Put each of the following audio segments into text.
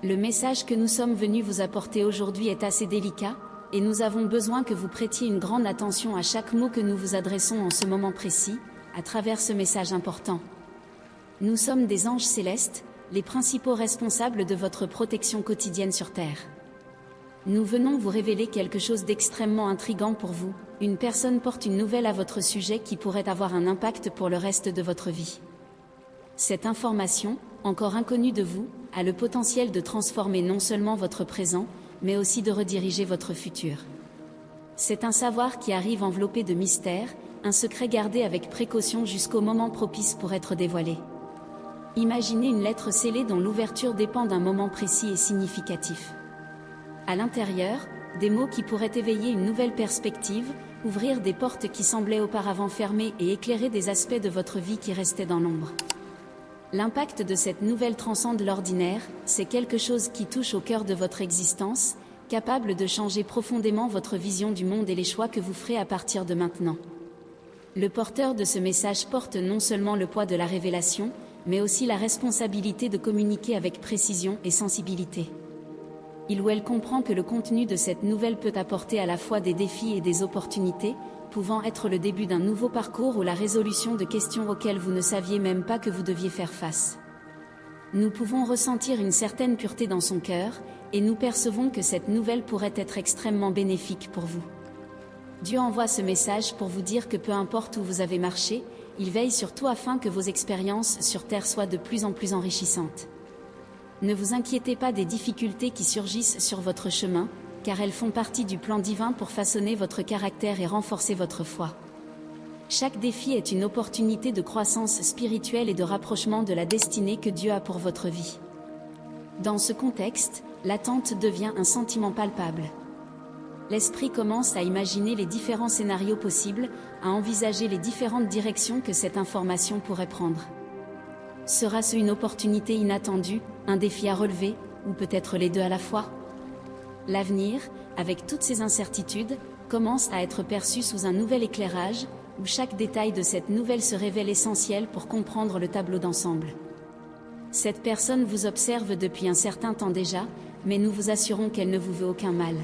Le message que nous sommes venus vous apporter aujourd'hui est assez délicat, et nous avons besoin que vous prêtiez une grande attention à chaque mot que nous vous adressons en ce moment précis, à travers ce message important. Nous sommes des anges célestes, les principaux responsables de votre protection quotidienne sur Terre. Nous venons vous révéler quelque chose d'extrêmement intrigant pour vous. Une personne porte une nouvelle à votre sujet qui pourrait avoir un impact pour le reste de votre vie. Cette information, encore inconnue de vous, a le potentiel de transformer non seulement votre présent, mais aussi de rediriger votre futur. C'est un savoir qui arrive enveloppé de mystère, un secret gardé avec précaution jusqu'au moment propice pour être dévoilé. Imaginez une lettre scellée dont l'ouverture dépend d'un moment précis et significatif. À l'intérieur, des mots qui pourraient éveiller une nouvelle perspective, ouvrir des portes qui semblaient auparavant fermées et éclairer des aspects de votre vie qui restaient dans l'ombre. L'impact de cette nouvelle transcende l'ordinaire, c'est quelque chose qui touche au cœur de votre existence, capable de changer profondément votre vision du monde et les choix que vous ferez à partir de maintenant. Le porteur de ce message porte non seulement le poids de la révélation, mais aussi la responsabilité de communiquer avec précision et sensibilité. Il ou elle comprend que le contenu de cette nouvelle peut apporter à la fois des défis et des opportunités, pouvant être le début d'un nouveau parcours ou la résolution de questions auxquelles vous ne saviez même pas que vous deviez faire face. Nous pouvons ressentir une certaine pureté dans son cœur, et nous percevons que cette nouvelle pourrait être extrêmement bénéfique pour vous. Dieu envoie ce message pour vous dire que peu importe où vous avez marché, il veille surtout afin que vos expériences sur Terre soient de plus en plus enrichissantes. Ne vous inquiétez pas des difficultés qui surgissent sur votre chemin, car elles font partie du plan divin pour façonner votre caractère et renforcer votre foi. Chaque défi est une opportunité de croissance spirituelle et de rapprochement de la destinée que Dieu a pour votre vie. Dans ce contexte, l'attente devient un sentiment palpable. L'esprit commence à imaginer les différents scénarios possibles, à envisager les différentes directions que cette information pourrait prendre. Sera-ce une opportunité inattendue, un défi à relever, ou peut-être les deux à la fois ? L'avenir, avec toutes ces incertitudes, commence à être perçu sous un nouvel éclairage, où chaque détail de cette nouvelle se révèle essentiel pour comprendre le tableau d'ensemble. Cette personne vous observe depuis un certain temps déjà, mais nous vous assurons qu'elle ne vous veut aucun mal.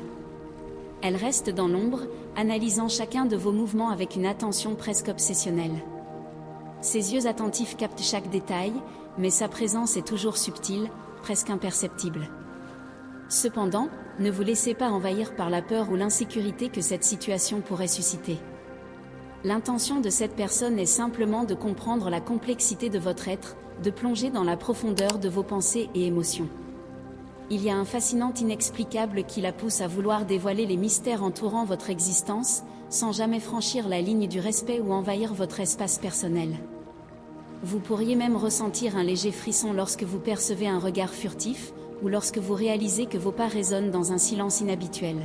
Elle reste dans l'ombre, analysant chacun de vos mouvements avec une attention presque obsessionnelle. Ses yeux attentifs captent chaque détail, mais sa présence est toujours subtile, presque imperceptible. Cependant, ne vous laissez pas envahir par la peur ou l'insécurité que cette situation pourrait susciter. L'intention de cette personne est simplement de comprendre la complexité de votre être, de plonger dans la profondeur de vos pensées et émotions. Il y a un fascinant inexplicable qui la pousse à vouloir dévoiler les mystères entourant votre existence, sans jamais franchir la ligne du respect ou envahir votre espace personnel. Vous pourriez même ressentir un léger frisson lorsque vous percevez un regard furtif, ou lorsque vous réalisez que vos pas résonnent dans un silence inhabituel.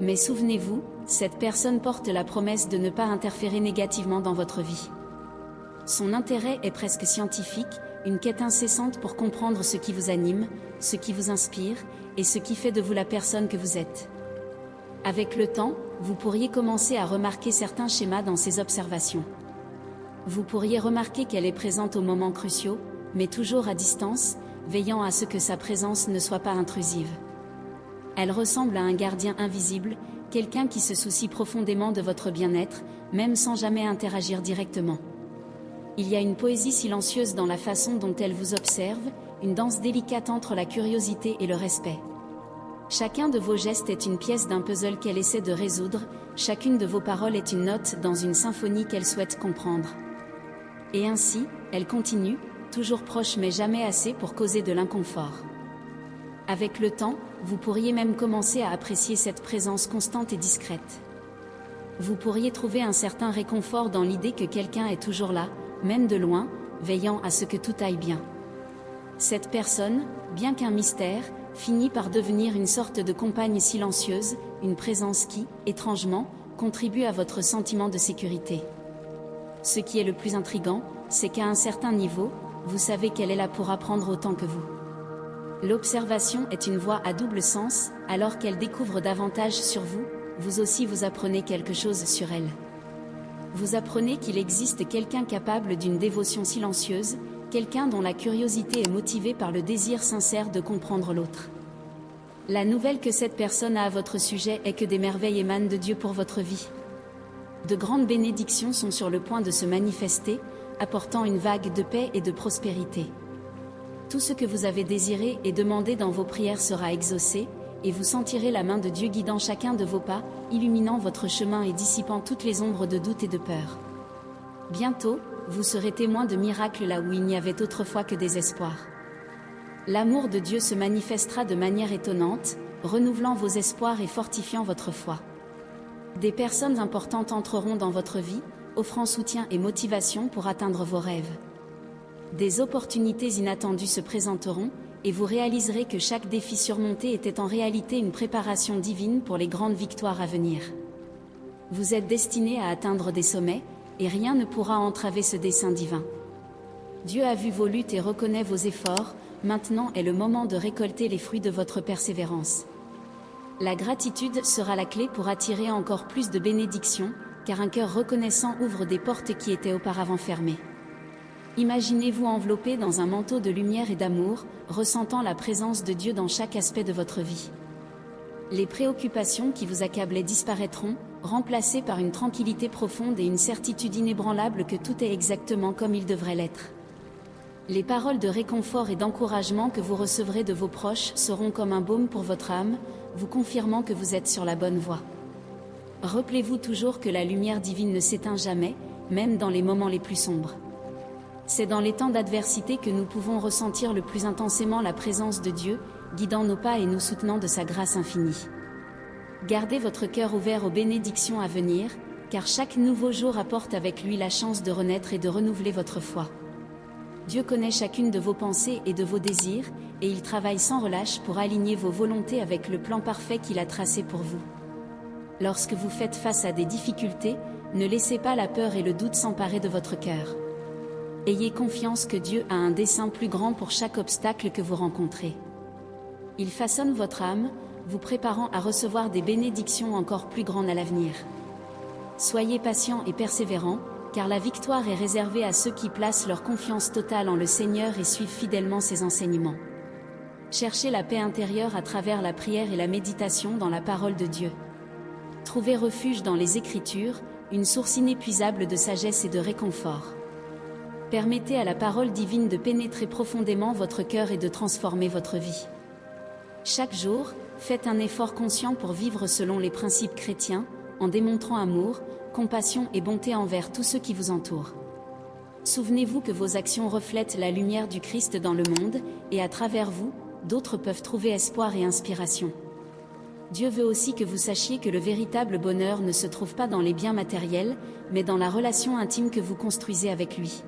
Mais souvenez-vous, cette personne porte la promesse de ne pas interférer négativement dans votre vie. Son intérêt est presque scientifique, une quête incessante pour comprendre ce qui vous anime, ce qui vous inspire, et ce qui fait de vous la personne que vous êtes. Avec le temps, vous pourriez commencer à remarquer certains schémas dans ses observations. Vous pourriez remarquer qu'elle est présente aux moments cruciaux, mais toujours à distance, veillant à ce que sa présence ne soit pas intrusive. Elle ressemble à un gardien invisible, quelqu'un qui se soucie profondément de votre bien-être, même sans jamais interagir directement. Il y a une poésie silencieuse dans la façon dont elle vous observe, une danse délicate entre la curiosité et le respect. Chacun de vos gestes est une pièce d'un puzzle qu'elle essaie de résoudre, chacune de vos paroles est une note dans une symphonie qu'elle souhaite comprendre. Et ainsi, elle continue, toujours proche mais jamais assez pour causer de l'inconfort. Avec le temps, vous pourriez même commencer à apprécier cette présence constante et discrète. Vous pourriez trouver un certain réconfort dans l'idée que quelqu'un est toujours là, même de loin, veillant à ce que tout aille bien. Cette personne, bien qu'un mystère, finit par devenir une sorte de compagne silencieuse, une présence qui, étrangement, contribue à votre sentiment de sécurité. Ce qui est le plus intrigant, c'est qu'à un certain niveau, vous savez qu'elle est là pour apprendre autant que vous. L'observation est une voie à double sens, alors qu'elle découvre davantage sur vous, vous aussi vous apprenez quelque chose sur elle. Vous apprenez qu'il existe quelqu'un capable d'une dévotion silencieuse, quelqu'un dont la curiosité est motivée par le désir sincère de comprendre l'autre. La nouvelle que cette personne a à votre sujet est que des merveilles émanent de Dieu pour votre vie. De grandes bénédictions sont sur le point de se manifester, apportant une vague de paix et de prospérité. Tout ce que vous avez désiré et demandé dans vos prières sera exaucé, et vous sentirez la main de Dieu guidant chacun de vos pas, illuminant votre chemin et dissipant toutes les ombres de doute et de peur. Bientôt, vous serez témoin de miracles là où il n'y avait autrefois que des espoirs. L'amour de Dieu se manifestera de manière étonnante, renouvelant vos espoirs et fortifiant votre foi. Des personnes importantes entreront dans votre vie, offrant soutien et motivation pour atteindre vos rêves. Des opportunités inattendues se présenteront, et vous réaliserez que chaque défi surmonté était en réalité une préparation divine pour les grandes victoires à venir. Vous êtes destiné à atteindre des sommets, et rien ne pourra entraver ce dessein divin. Dieu a vu vos luttes et reconnaît vos efforts, maintenant est le moment de récolter les fruits de votre persévérance. La gratitude sera la clé pour attirer encore plus de bénédictions, car un cœur reconnaissant ouvre des portes qui étaient auparavant fermées. Imaginez-vous enveloppé dans un manteau de lumière et d'amour, ressentant la présence de Dieu dans chaque aspect de votre vie. Les préoccupations qui vous accablaient disparaîtront, remplacées par une tranquillité profonde et une certitude inébranlable que tout est exactement comme il devrait l'être. Les paroles de réconfort et d'encouragement que vous recevrez de vos proches seront comme un baume pour votre âme, vous confirmant que vous êtes sur la bonne voie. Rappelez-vous toujours que la lumière divine ne s'éteint jamais, même dans les moments les plus sombres. C'est dans les temps d'adversité que nous pouvons ressentir le plus intensément la présence de Dieu, guidant nos pas et nous soutenant de sa grâce infinie. Gardez votre cœur ouvert aux bénédictions à venir, car chaque nouveau jour apporte avec lui la chance de renaître et de renouveler votre foi. Dieu connaît chacune de vos pensées et de vos désirs, et il travaille sans relâche pour aligner vos volontés avec le plan parfait qu'il a tracé pour vous. Lorsque vous faites face à des difficultés, ne laissez pas la peur et le doute s'emparer de votre cœur. Ayez confiance que Dieu a un dessein plus grand pour chaque obstacle que vous rencontrez. Il façonne votre âme, vous préparant à recevoir des bénédictions encore plus grandes à l'avenir. Soyez patient et persévérant, car la victoire est réservée à ceux qui placent leur confiance totale en le Seigneur et suivent fidèlement ses enseignements. Cherchez la paix intérieure à travers la prière et la méditation dans la parole de Dieu. Trouvez refuge dans les Écritures, une source inépuisable de sagesse et de réconfort. Permettez à la parole divine de pénétrer profondément votre cœur et de transformer votre vie. Chaque jour, faites un effort conscient pour vivre selon les principes chrétiens, en démontrant amour, compassion et bonté envers tous ceux qui vous entourent. Souvenez-vous que vos actions reflètent la lumière du Christ dans le monde, et à travers vous, d'autres peuvent trouver espoir et inspiration. Dieu veut aussi que vous sachiez que le véritable bonheur ne se trouve pas dans les biens matériels, mais dans la relation intime que vous construisez avec lui.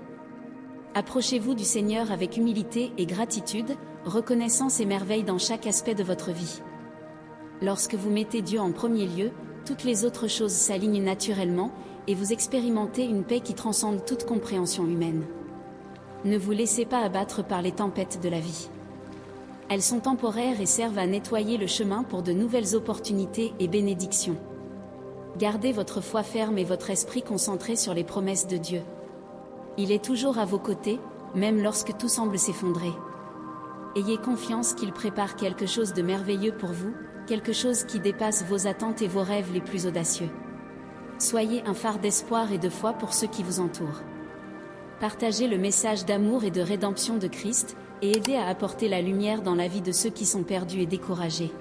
Approchez-vous du Seigneur avec humilité et gratitude, reconnaissant ses merveilles dans chaque aspect de votre vie. Lorsque vous mettez Dieu en premier lieu, toutes les autres choses s'alignent naturellement, et vous expérimentez une paix qui transcende toute compréhension humaine. Ne vous laissez pas abattre par les tempêtes de la vie. Elles sont temporaires et servent à nettoyer le chemin pour de nouvelles opportunités et bénédictions. Gardez votre foi ferme et votre esprit concentré sur les promesses de Dieu. Il est toujours à vos côtés, même lorsque tout semble s'effondrer. Ayez confiance qu'il prépare quelque chose de merveilleux pour vous, quelque chose qui dépasse vos attentes et vos rêves les plus audacieux. Soyez un phare d'espoir et de foi pour ceux qui vous entourent. Partagez le message d'amour et de rédemption de Christ, et aidez à apporter la lumière dans la vie de ceux qui sont perdus et découragés.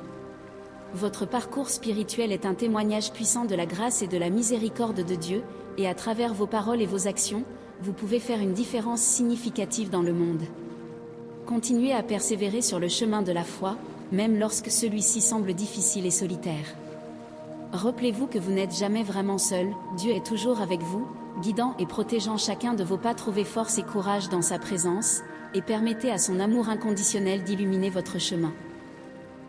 Votre parcours spirituel est un témoignage puissant de la grâce et de la miséricorde de Dieu, et à travers vos paroles et vos actions, vous pouvez faire une différence significative dans le monde. Continuez à persévérer sur le chemin de la foi, même lorsque celui-ci semble difficile et solitaire. Rappelez-vous que vous n'êtes jamais vraiment seul, Dieu est toujours avec vous, guidant et protégeant chacun de vos pas. Trouvez force et courage dans sa présence, et permettez à son amour inconditionnel d'illuminer votre chemin.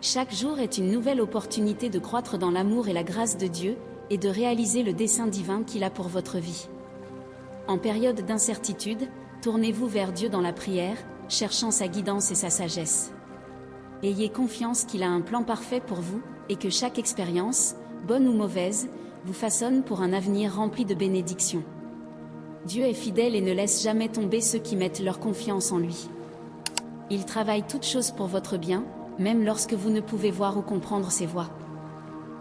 Chaque jour est une nouvelle opportunité de croître dans l'amour et la grâce de Dieu, et de réaliser le dessein divin qu'il a pour votre vie. En période d'incertitude, tournez-vous vers Dieu dans la prière, cherchant sa guidance et sa sagesse. Ayez confiance qu'il a un plan parfait pour vous, et que chaque expérience, bonne ou mauvaise, vous façonne pour un avenir rempli de bénédictions. Dieu est fidèle et ne laisse jamais tomber ceux qui mettent leur confiance en lui. Il travaille toutes choses pour votre bien, même lorsque vous ne pouvez voir ou comprendre ses voies.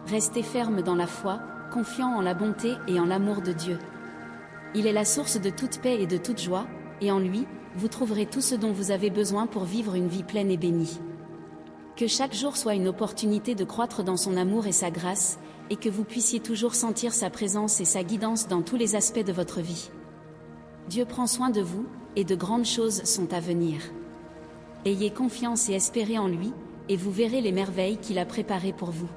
Restez ferme dans la foi, confiant en la bonté et en l'amour de Dieu. Il est la source de toute paix et de toute joie, et en lui, vous trouverez tout ce dont vous avez besoin pour vivre une vie pleine et bénie. Que chaque jour soit une opportunité de croître dans son amour et sa grâce, et que vous puissiez toujours sentir sa présence et sa guidance dans tous les aspects de votre vie. Dieu prend soin de vous, et de grandes choses sont à venir. Ayez confiance et espérez en lui, et vous verrez les merveilles qu'il a préparées pour vous.